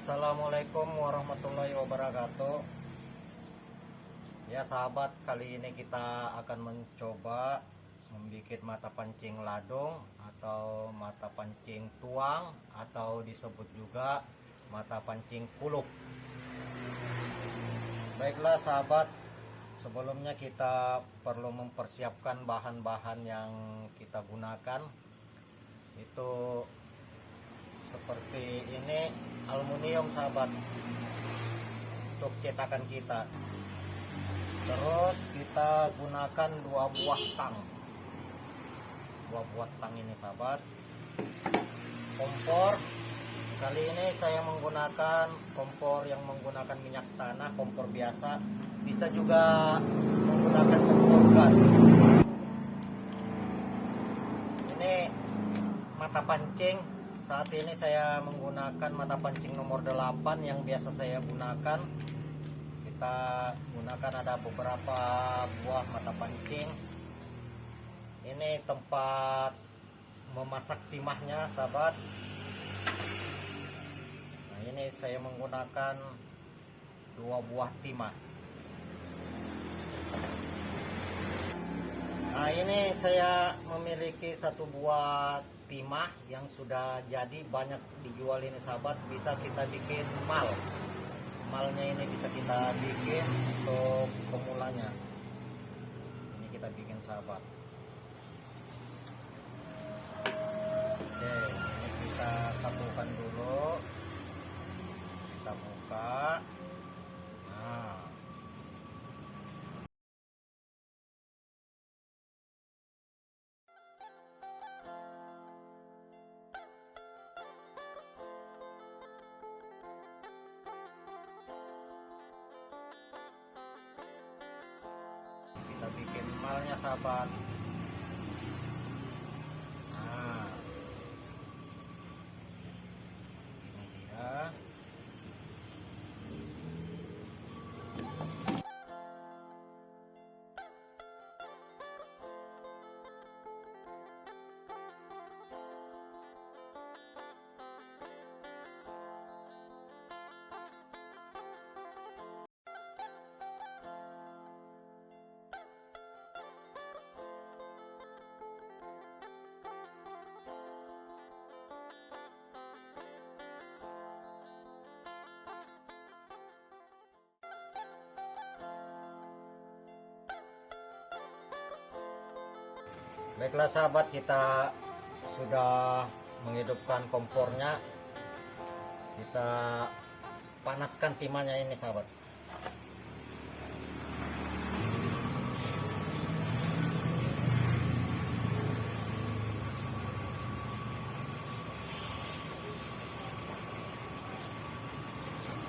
Assalamualaikum warahmatullahi wabarakatuh. Ya sahabat, kali ini kita akan mencoba membuat mata pancing ladung atau mata pancing tuang, atau disebut juga mata pancing kuluk. Baiklah sahabat, sebelumnya kita perlu mempersiapkan bahan-bahan yang kita gunakan. Itu seperti ini, aluminium sahabat, untuk cetakan kita. Terus kita gunakan dua buah tang ini sahabat. Kompor, kali ini saya menggunakan kompor yang menggunakan minyak tanah, kompor biasa. Bisa juga menggunakan kompor gas. Ini mata pancing. Saat ini saya menggunakan mata pancing nomor 8 yang biasa saya gunakan. Kita gunakan ada beberapa buah mata pancing. Ini tempat memasak timahnya sahabat. Nah, ini saya menggunakan 2 buah timah. Nah, ini saya memiliki 1 buah timah yang sudah jadi, banyak dijual ini sahabat. Bisa kita bikin malnya ini bisa kita bikin untuk pemulanya. Ini kita bikin sahabat. Oke, ini kita satukan dulu, kita buka. Nah, kita bikin malnya sahabat. Nah, ini dia. Baiklah sahabat, kita sudah menghidupkan kompornya. Kita panaskan timahnya ini sahabat.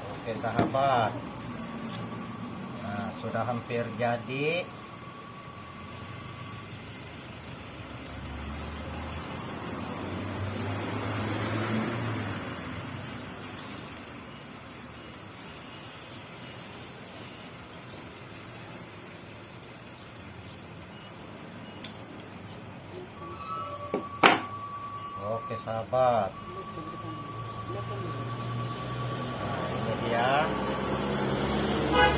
Oke sahabat, nah sudah hampir jadi. Oke sahabat, nah ini dia. Nah,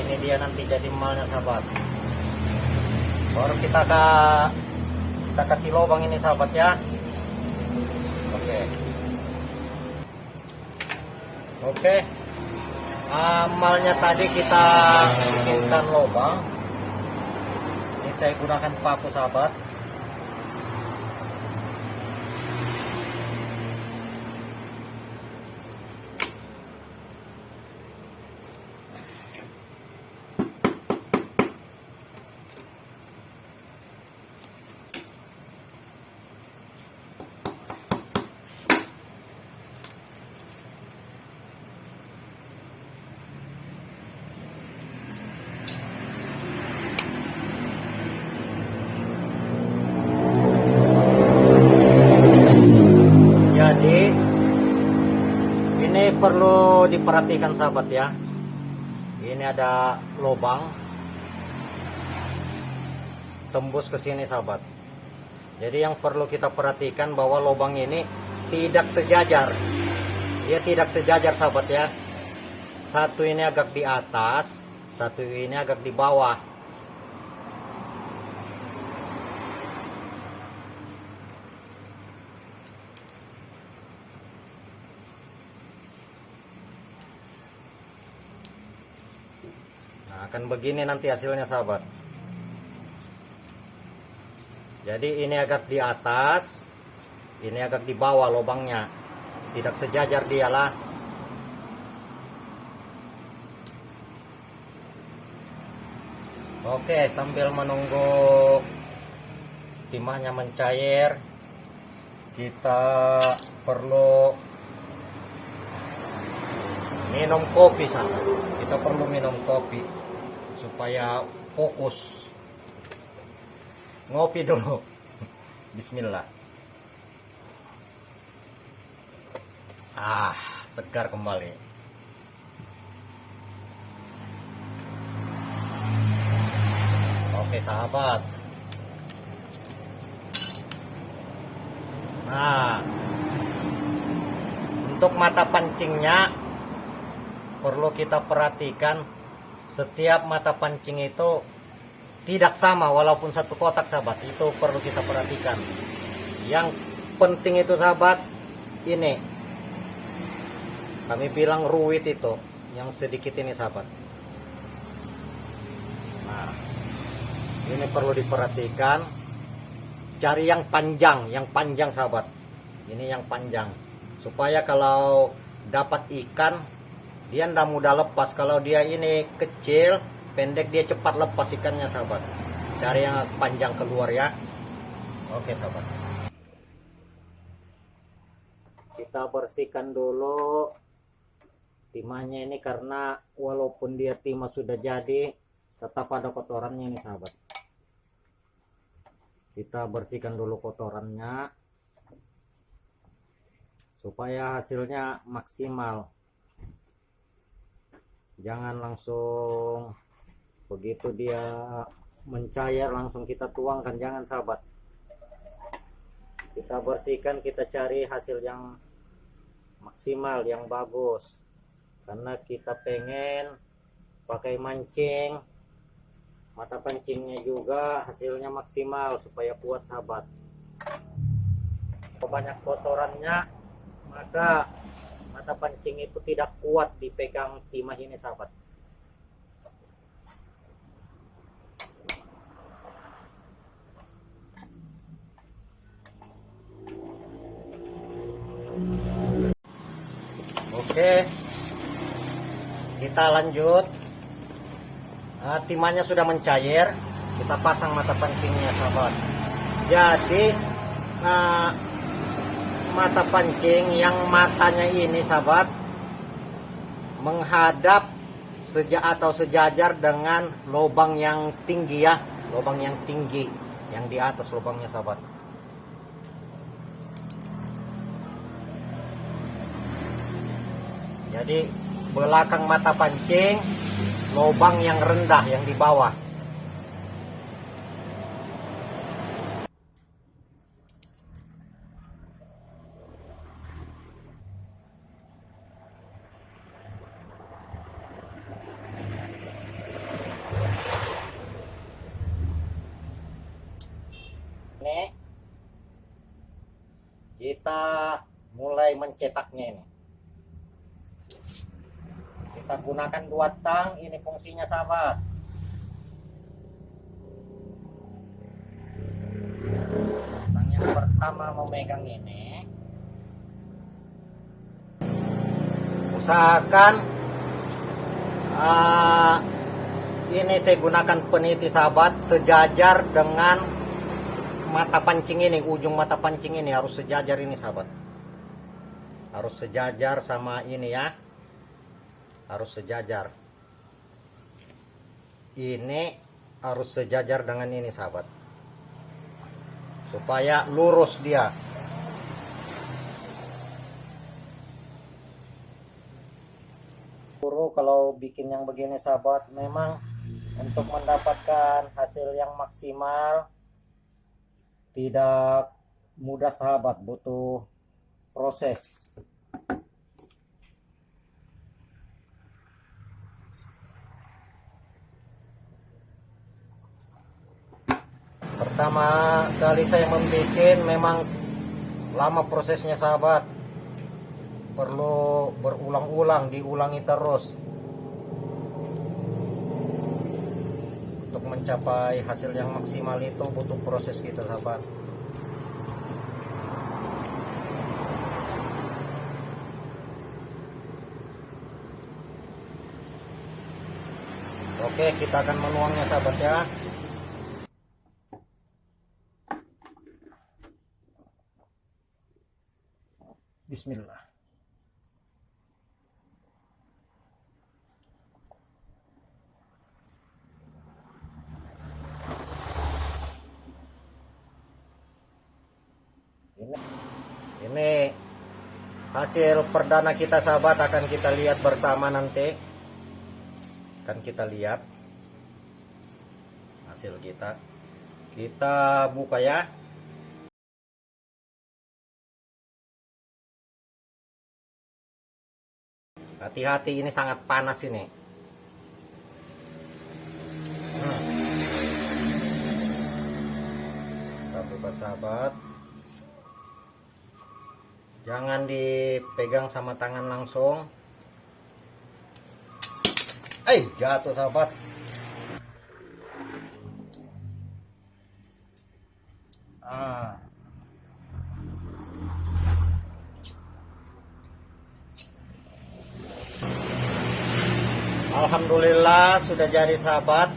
ini dia nanti jadi malnya sahabat. Baru kita kasih lubang ini sahabat ya. Oke, malnya tadi kita bikinkan lubang. Ini saya gunakan paku sahabat. Perlu diperhatikan sahabat ya, ini ada lubang tembus ke sini sahabat. Jadi yang perlu kita perhatikan bahwa lubang ini tidak sejajar. Dia tidak sejajar sahabat ya. Satu ini agak di atas, satu ini agak di bawah. Nah, akan begini nanti hasilnya sahabat. Jadi ini agak di atas, ini agak di bawah lubangnya. Tidak sejajar dialah. Oke, sambil menunggu timahnya mencair, kita perlu minum kopi sahabat. Kita perlu minum kopi supaya fokus. Ngopi dulu. Bismillah. Segar kembali. Oke sahabat. Nah, untuk mata pancingnya perlu kita perhatikan. Setiap mata pancing itu tidak sama walaupun satu kotak sahabat. Itu perlu kita perhatikan. Yang penting itu sahabat, ini kami bilang ruwit itu yang sedikit ini sahabat. Nah, ini perlu diperhatikan. Cari yang panjang sahabat. Ini yang panjang supaya kalau dapat ikan dia tidak mudah lepas. Kalau dia ini kecil pendek dia cepat lepas ikannya sahabat. Cari yang panjang keluar ya. Oke sahabat, kita bersihkan dulu timahnya ini, karena walaupun dia timah sudah jadi tetap ada kotorannya ini sahabat. Kita bersihkan dulu kotorannya supaya hasilnya maksimal. Jangan langsung begitu dia mencair langsung kita tuangkan, jangan sahabat. Kita bersihkan, kita cari hasil yang maksimal, yang bagus, karena kita pengen pakai mancing mata pancingnya juga hasilnya maksimal supaya kuat sahabat. Kalau banyak kotorannya maka mata pancing itu tidak kuat dipegang timah ini sahabat. Oke, kita lanjut. Timahnya sudah mencair, kita pasang mata pancingnya sahabat. Jadi mata pancing yang matanya ini sahabat menghadap atau sejajar dengan lubang yang tinggi ya, lubang yang tinggi yang di atas lubangnya sahabat. Jadi belakang mata pancing lubang yang rendah yang di bawah. Ini kita mulai mencetaknya ini. Kita gunakan 2 tang, ini fungsinya sahabat. Tang yang pertama memegang ini, usahakan ini saya gunakan peniti sahabat sejajar dengan mata pancing ini. Ujung mata pancing ini harus sejajar ini sahabat, harus sejajar sama ini ya, harus sejajar. Ini harus sejajar dengan ini sahabat, supaya lurus dia. Kalau bikin yang begini sahabat, memang untuk mendapatkan hasil yang maksimal tidak mudah sahabat, butuh proses. Pertama kali saya membuat memang lama prosesnya sahabat, perlu berulang-ulang, diulangi terus untuk mencapai hasil yang maksimal. Itu butuh proses kita sahabat. Oke, kita akan menuangnya sahabat ya. Bismillah. Ini hasil perdana kita sahabat, akan kita lihat bersama nanti. Akan kita lihat hasil kita. Kita buka ya. Hati-hati, ini sangat panas ini. Kita buka sahabat. Jangan dipegang sama tangan langsung. Jatuh sahabat. Alhamdulillah sudah jadi sahabat.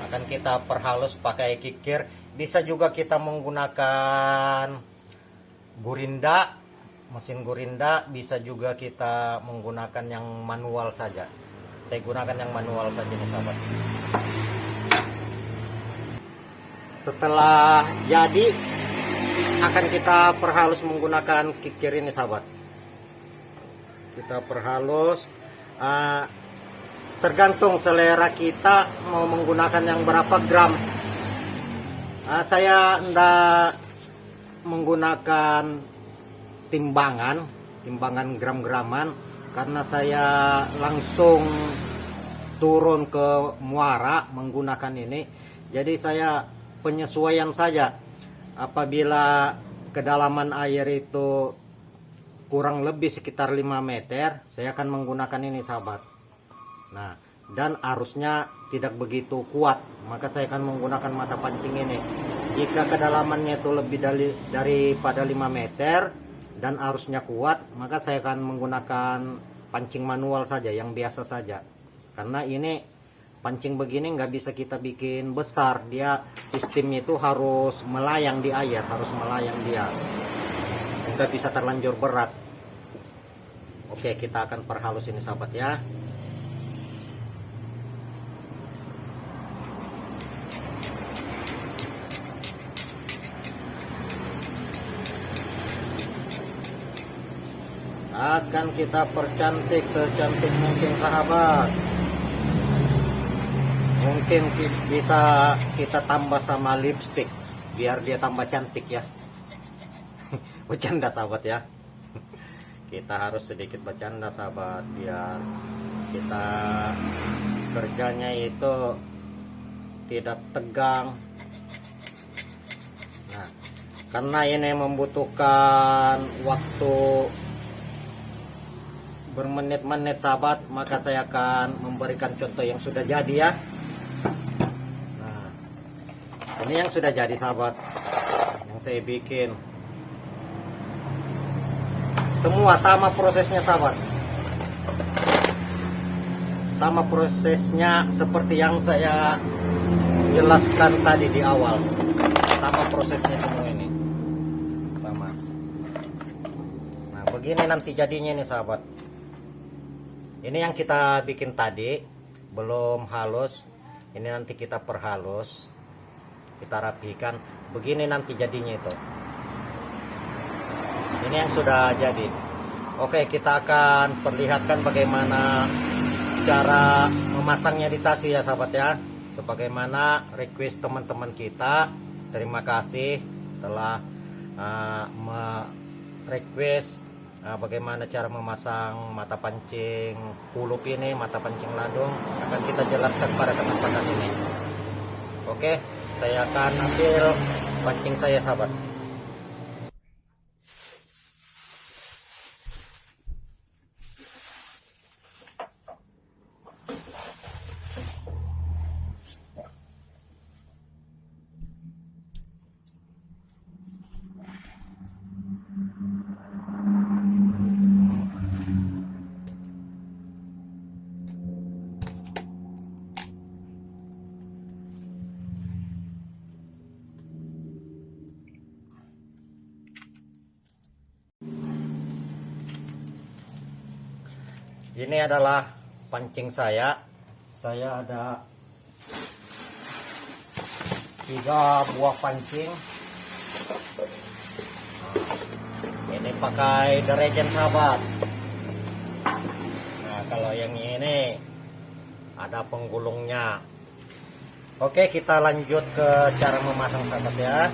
Akan kita perhalus pakai kikir. Bisa juga kita menggunakan gurinda, mesin gurinda. Bisa juga kita menggunakan yang manual saja. Saya gunakan yang manual saja nih sahabat. Setelah jadi, akan kita perhalus menggunakan kikir ini sahabat. Kita perhalus, tergantung selera kita mau menggunakan yang berapa gram. Saya tidak menggunakan timbangan gram-graman, karena saya langsung turun ke muara menggunakan ini. Jadi saya penyesuaian saja. Apabila kedalaman air itu kurang lebih sekitar 5 meter, saya akan menggunakan ini sahabat. Nah, dan arusnya tidak begitu kuat, maka saya akan menggunakan mata pancing ini. Jika kedalamannya itu lebih daripada 5 meter dan arusnya kuat, maka saya akan menggunakan pancing manual saja, yang biasa saja. Karena ini pancing begini nggak bisa kita bikin besar, dia sistemnya itu harus melayang di air, harus melayang dia, nggak bisa terlanjur berat. Oke, kita akan perhalus ini sahabat ya. Akan kita percantik secantik mungkin sahabat. Mungkin bisa kita tambah sama lipstick biar dia tambah cantik ya. Bercanda sahabat ya. Kita harus sedikit bercanda sahabat, biar kita kerjanya itu tidak tegang. Nah, karena ini membutuhkan waktu bermenit-menit sahabat, maka saya akan memberikan contoh yang sudah jadi ya. Nah, ini yang sudah jadi sahabat, yang saya bikin. Semua sama prosesnya sahabat, sama prosesnya seperti yang saya jelaskan tadi di awal. Sama prosesnya semua ini, sama. Nah, begini nanti jadinya nih sahabat. Ini yang kita bikin tadi belum halus, ini nanti kita perhalus, kita rapikan. Begini nanti jadinya itu. Ini yang sudah jadi. Oke, kita akan perlihatkan bagaimana cara memasangnya di tasi ya sahabat ya. Sebagaimana request teman-teman kita, terima kasih telah request bagaimana cara memasang mata pancing kulup ini, mata pancing ladung. Akan kita jelaskan pada kesempatan ini. Oke, saya akan ambil pancing saya, sahabat. Ini adalah pancing saya. Saya ada 3 buah pancing. Ini pakai deterjen, sahabat. Nah, kalau yang ini ada penggulungnya. Oke, kita lanjut ke cara memasang, sahabat ya.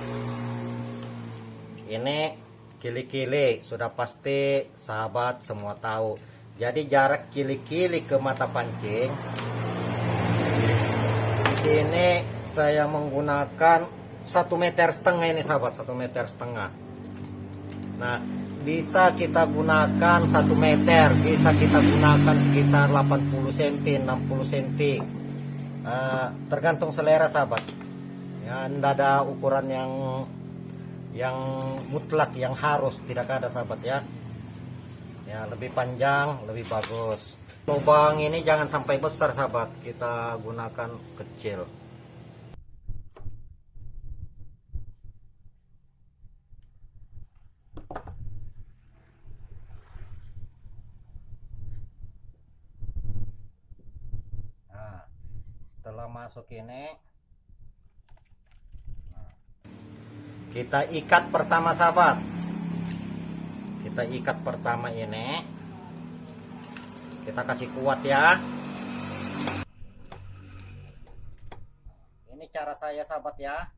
Ini kili-kili, sudah pasti sahabat semua tahu. Jadi jarak kili-kili ke mata pancing. Di sini saya menggunakan 1,5 meter ini, sahabat, 1,5 meter. Nah, bisa kita gunakan 1 meter, bisa kita gunakan sekitar 80 cm, 60 cm. Tergantung selera, sahabat. Ya, tidak ada ukuran yang mutlak, yang harus, tidak ada, sahabat ya. Ya, lebih panjang lebih bagus. Lubang ini jangan sampai besar, sahabat, kita gunakan kecil. Nah, setelah masuk ini, kita ikat pertama, sahabat. Kita ikat pertama ini, kita kasih kuat ya. Ini cara saya, sahabat ya.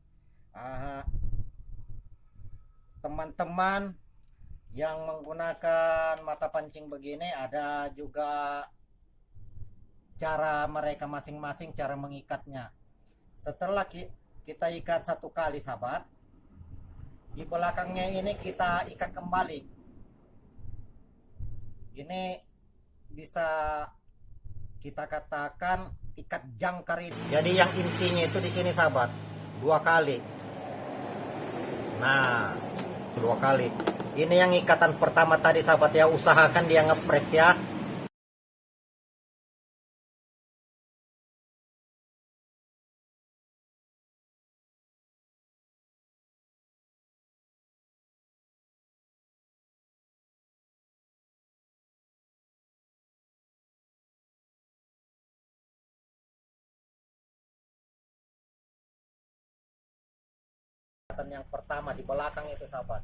Teman-teman yang menggunakan mata pancing begini, ada juga cara mereka masing-masing cara mengikatnya. Setelah kita ikat 1 kali, sahabat, di belakangnya ini kita ikat kembali. Ini bisa kita katakan ikat jangkar ini. Jadi yang intinya itu di sini, sahabat, 2 kali. Nah, 2 kali. Ini yang ikatan pertama tadi, sahabat ya. Usahakan dia ngepres ya. Yang pertama di belakang itu, sahabat.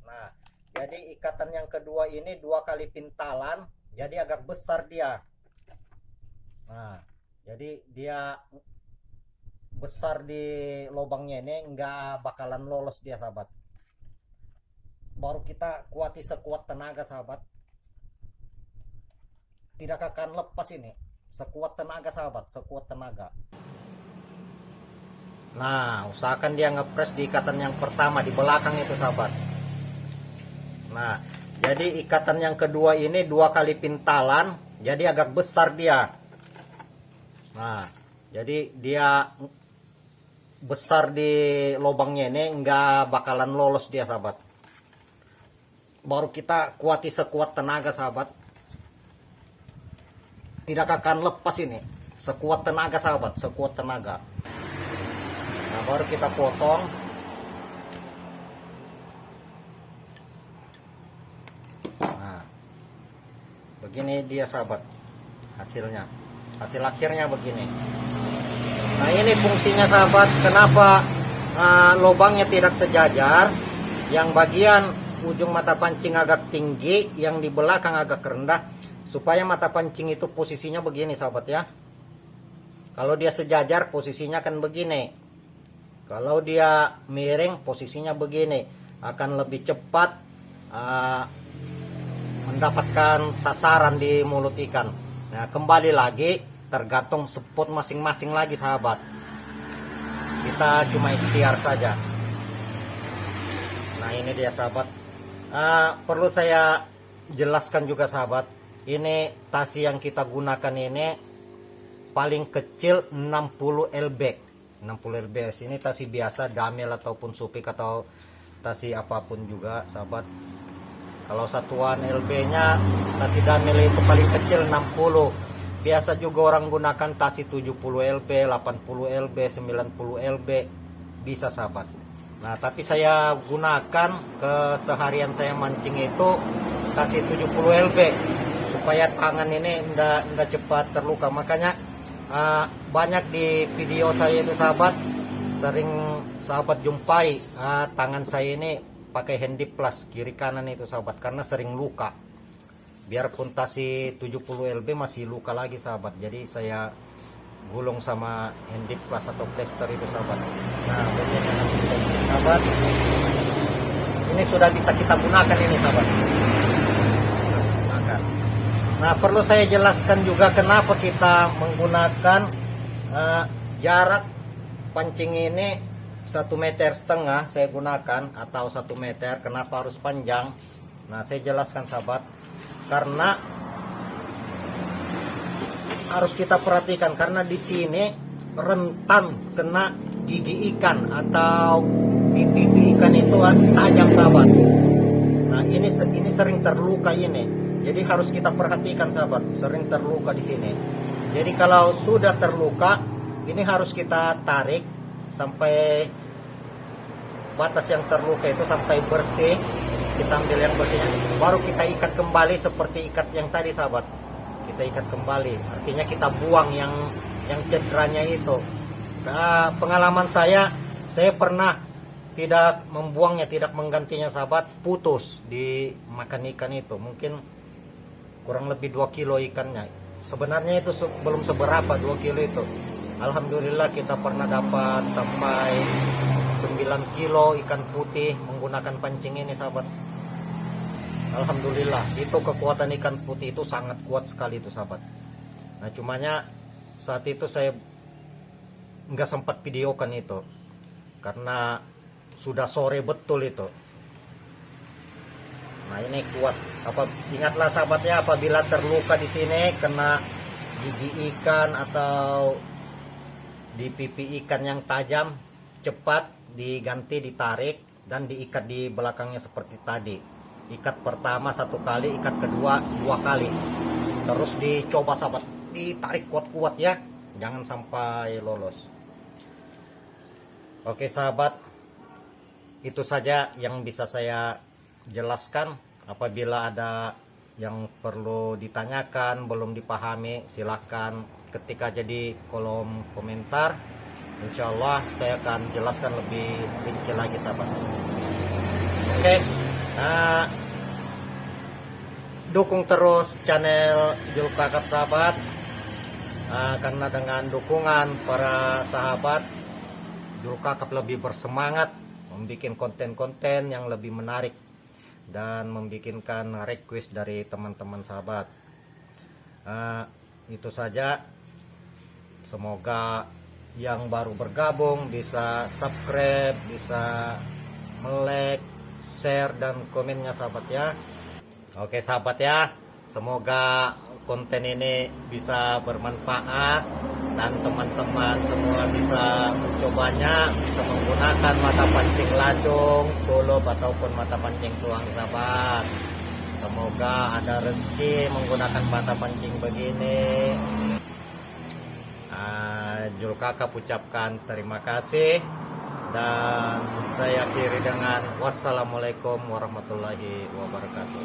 Nah, jadi ikatan yang kedua ini 2 kali pintalan, jadi agak besar dia. Nah, jadi dia besar di lubangnya ini, nggak bakalan lolos dia, sahabat. Baru kita kuati sekuat tenaga, sahabat. Tidak akan lepas ini. Sekuat tenaga, sahabat, sekuat tenaga. Nah, usahakan dia ngepres di ikatan yang pertama di belakang itu, sahabat. Nah, jadi ikatan yang kedua ini 2 kali pintalan, jadi agak besar dia. Nah, jadi dia besar di lubangnya ini, nggak bakalan lolos dia, sahabat. Baru kita kuati sekuat tenaga, sahabat. Tidak akan lepas ini. Sekuat tenaga, sahabat, sekuat tenaga. Nah, baru kita potong. Nah, begini dia, sahabat, hasilnya. Hasil akhirnya begini. Nah, ini fungsinya, sahabat. Kenapa lubangnya tidak sejajar? Yang bagian ujung mata pancing agak tinggi, yang di belakang agak rendah, supaya mata pancing itu posisinya begini, sahabat ya. Kalau dia sejajar, posisinya akan begini. Kalau dia miring, posisinya begini, akan lebih cepat mendapatkan sasaran di mulut ikan. Nah, kembali lagi tergantung spot masing-masing lagi sahabat. Kita cuma ikhtiar saja. Nah, ini dia sahabat. Perlu saya jelaskan juga sahabat, ini tasi yang kita gunakan ini paling kecil 60 lb. 60 lb ini tasi biasa, damel ataupun supik atau tasi apapun juga sahabat. Kalau satuan lb-nya tasi damel itu paling kecil 60. Biasa juga orang gunakan tasi 70 lb, 80 lb, 90 lb bisa sahabat. Nah, tapi saya gunakan keseharian saya mancing itu tasi 70 lb supaya tangan ini enggak cepat terluka. Makanya banyak di video saya itu sahabat, sering sahabat jumpai tangan saya ini pakai handy plus kiri kanan itu sahabat, karena sering luka. Biarpun tasi 70 lb masih luka lagi sahabat. Jadi saya gulung sama handy plus atau plaster itu sahabat. Nah, begini sahabat, ini sudah bisa kita gunakan ini sahabat. Nah, perlu saya jelaskan juga kenapa kita menggunakan jarak pancing ini 1,5 meter saya gunakan, atau 1 meter. Kenapa harus panjang? Nah, saya jelaskan sahabat, karena harus kita perhatikan, karena di sini rentan kena gigi ikan atau pipi ikan itu tajam sahabat. Nah, ini sering terluka ini. Jadi harus kita perhatikan sahabat, sering terluka di sini. Jadi kalau sudah terluka, ini harus kita tarik sampai batas yang terluka itu sampai bersih. Kita ambil yang bersihnya, baru kita ikat kembali seperti ikat yang tadi sahabat. Kita ikat kembali, artinya kita buang yang cederanya itu. Nah, pengalaman saya pernah tidak membuangnya, tidak menggantinya sahabat, putus di makan ikan itu. Mungkin kurang lebih 2 kilo ikannya. Sebenarnya itu belum seberapa 2 kilo itu. Alhamdulillah kita pernah dapat sampai 9 kilo ikan putih menggunakan pancing ini sahabat. Alhamdulillah, itu kekuatan ikan putih itu sangat kuat sekali itu sahabat. Nah, cumanya saat itu saya nggak sempat videokan itu karena sudah sore betul itu. Nah, ini kuat. Ingatlah sahabat ya, apabila terluka di sini kena gigi ikan atau di pipi ikan yang tajam, cepat diganti, ditarik dan diikat di belakangnya seperti tadi. Ikat pertama 1 kali, ikat kedua 2 kali. Terus dicoba sahabat, ditarik kuat-kuat ya, jangan sampai lolos. Oke sahabat, itu saja yang bisa saya jelaskan. Apabila ada yang perlu ditanyakan, belum dipahami, silakan ketik aja di kolom komentar. Insya Allah saya akan jelaskan lebih rinci lagi sahabat. Oke, dukung terus channel Julkakap sahabat, karena dengan dukungan para sahabat, Julkakap lebih bersemangat membuat konten-konten yang lebih menarik dan membikinkan request dari teman-teman sahabat. Itu saja, semoga yang baru bergabung bisa subscribe, bisa like, share dan komennya sahabat ya. Oke sahabat ya, semoga konten ini bisa bermanfaat dan teman-teman semua bisa mencobanya, bisa menggunakan mata pancing ladung, tulub ataupun mata pancing tuang sahabat. Semoga ada rezeki menggunakan mata pancing begini. Julkakap ucapkan terima kasih dan saya akhiri dengan wassalamualaikum warahmatullahi wabarakatuh.